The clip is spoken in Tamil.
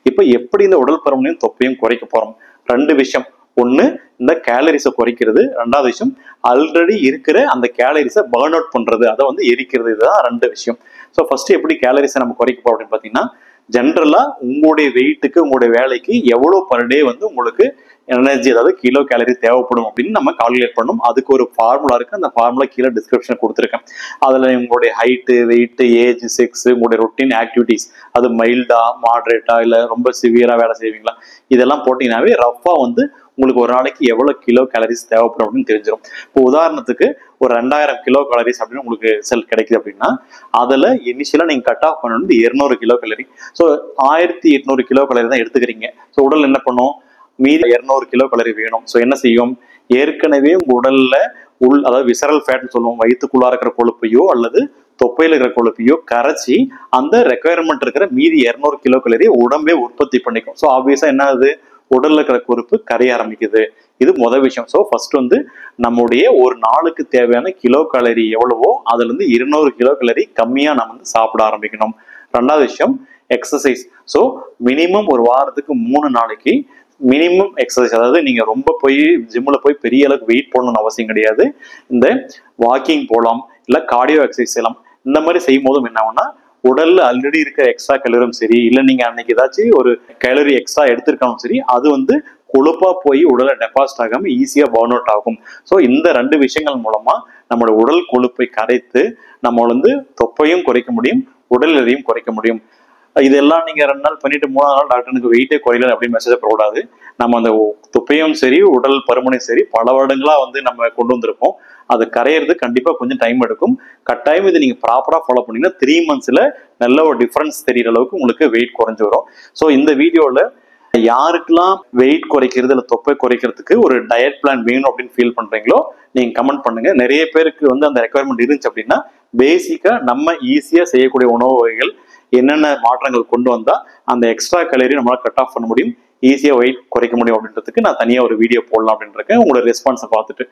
இப்போ எப்படி இந்த உடல் பருமனையும் தொப்பையும் குறைக்க போறோம்? ரெண்டு விஷயம். ஒண்ணு இந்த கேலரிஸை குறைக்கிறது, ரெண்டாவது விஷயம் ஆல்ரெடி இருக்கிற அந்த கேலரிஸை பர்ன் அவுட் பண்றது, அதை வந்து எரிக்கிறது. இதுதான் ரெண்டு விஷயம். ஸோ ஃபர்ஸ்ட் எப்படி கேலரிஸை நம்ம குறைக்க போறோம் அப்படின்னு பார்த்தீங்கன்னா, ஜென்ரலா உங்களுடைய வெயிட்டுக்கு உங்களுடைய வேலைக்கு எவ்வளவு பர் டே வந்து உங்களுக்கு எனர்ஜி, அதாவது கிலோ கேலரி தேவைப்படும் அப்படின்னு நம்ம கால்குலேட் பண்ணணும். அதுக்கு ஒரு ஃபார்முலா இருக்கு. அந்த ஃபார்முலா கீழே டிஸ்கிரிப்ஷன் கொடுத்துருக்கேன். அதுல உங்களுடைய ஹைட்டு, வெயிட், ஏஜ், செக்ஸ், உங்களுடைய ரொட்டீன் ஆக்டிவிட்டிஸ், அது மைல்டா, மாடரேட்டா, இல்ல ரொம்ப சிவியரா வேலை செய்வீங்களா, இதெல்லாம் போட்டீங்கன்னாவே ரஃபா வந்து உங்களுக்கு ஒரு நாளைக்கு எவ்வளவு கிலோ கேலரிஸ் தேவைப்படும் அப்படின்னு தெரிஞ்சிடும். இப்போ உதாரணத்துக்கு ஒரு 2000 கிலோ கேலரிஸ் அப்படின்னு உங்களுக்கு செல் கிடைக்குது அப்படின்னா, அதுல இனிஷியலா நீங்க கட் ஆஃப் பண்ணணும் 200 kilo gallery. So 1800 kilo gallery தான் எடுத்துக்கிறீங்க. ஸோ உடல் என்ன பண்ணும்? மீதி 200 கிலோ கேலரி வேணும். ஸோ என்ன செய்யும்? ஏற்கனவே உங்க உடல்ல அதாவது விசரல் ஃபேட்னு சொல்லுவோம், வயிற்றுக்குள்ளா இருக்கிற கொழுப்பையோ அல்லது தொப்பையில இருக்கிற கொழுப்பையோ கரைச்சி அந்த ரெக்குயர்மெண்ட் இருக்கிற மீதி 200 கிலோ கேலரி உடம்பே உற்பத்தி பண்ணிக்கும். ஸோ ஆப்வியஸா என்ன ஆகுது? உடல்ல இருக்கிற கொழுப்பு கரைய ஆரம்பிக்குது. இது முதல் விஷயம். ஸோ ஃபர்ஸ்ட் வந்து நம்முடைய ஒரு நாளுக்கு தேவையான கிலோ கேலரி எவ்வளவோ அதுல இருந்து 200 கிலோ கேலரி கம்மியா நம்ம வந்து சாப்பிட ஆரம்பிக்கணும். ரெண்டாவது விஷயம் எக்ஸசைஸ். ஸோ மினிமம் ஒரு வாரத்துக்கு 3 நாளைக்கு மினிமம் எக்ஸசைஸ், அதாவது நீங்க ரொம்ப போய் ஜிம்ல போய் பெரிய அளவுக்கு வெயிட் போடணும்னு அவசியம் கிடையாது. இந்த வாக்கிங் போகலாம், இல்ல கார்டியோ எக்ஸசைஸ் செய்யலாம். இந்த மாதிரி செய்யும் போதும் என்ன ஆகும்னா, உடல்ல ஆல்ரெடி இருக்கிற எக்ஸ்ட்ரா கலரும் சரி, இல்ல நீங்க அன்னைக்கு ஏதாச்சும் ஒரு கேலரி எக்ஸ்ட்ரா எடுத்திருக்காலும் சரி, அது வந்து கொழுப்பா போய் உடலை டெபாசிட் ஆகாம ஈஸியா பர்ன் அவுட் ஆகும். ஸோ இந்த ரெண்டு விஷயங்கள் மூலமா நம்மளோட உடல் கொழுப்பை கரைத்து நம்ம வந்து தொப்பையும் குறைக்க முடியும், உடல் எடையும் குறைக்க முடியும். இதெல்லாம் நீங்க 2 நாள் பண்ணிட்டு 3ஆவது நாள் டாக்டர் எனக்கு வெயிட்டே குறையல அப்படின்னு மெசேஜ் போடாது. நம்ம அந்த தொப்பையும் சரி உடல் பருமனையும் சரி பல வருடங்களா வந்து நம்ம கொண்டு வந்திருப்போம். அது கரையிறது கண்டிப்பா கொஞ்சம் டைம் எடுக்கும். கட்டாயம் இது நீங்க ப்ராப்பரா ஃபாலோ பண்ணீங்கன்னா 3 monthsல நல்ல ஒரு டிஃபரன்ஸ் தெரியற அளவுக்கு உங்களுக்கு வெயிட் குறைஞ்சு வரும். ஸோ இந்த வீடியோல யாருக்கெல்லாம் வெயிட் குறைக்கிறது இல்லை தொப்பை குறைக்கிறதுக்கு ஒரு டயட் பிளான் வேணும் அப்படின்னு ஃபீல் பண்றீங்களோ நீங்க கமெண்ட் பண்ணுங்க. நிறைய பேருக்கு வந்து அந்த ரெக்குயர்மெண்ட் இருந்துச்சு அப்படின்னா பேசிக்கா நம்ம ஈஸியா செய்யக்கூடிய உணவு வகைகள் என்னென்ன மாற்றங்கள் கொண்டு வந்தா அந்த எக்ஸ்ட்ரா கேலரி நம்மளால கட் ஆஃப் பண்ண முடியும், ஈஸியா வெயிட் குறைக்க முடியும் அப்படின்றதுக்கு நான் தனியா ஒரு வீடியோ போடலாம் அப்படின்னு இருக்கேன். உங்களோட ரெஸ்பான்ஸை பார்த்துட்டு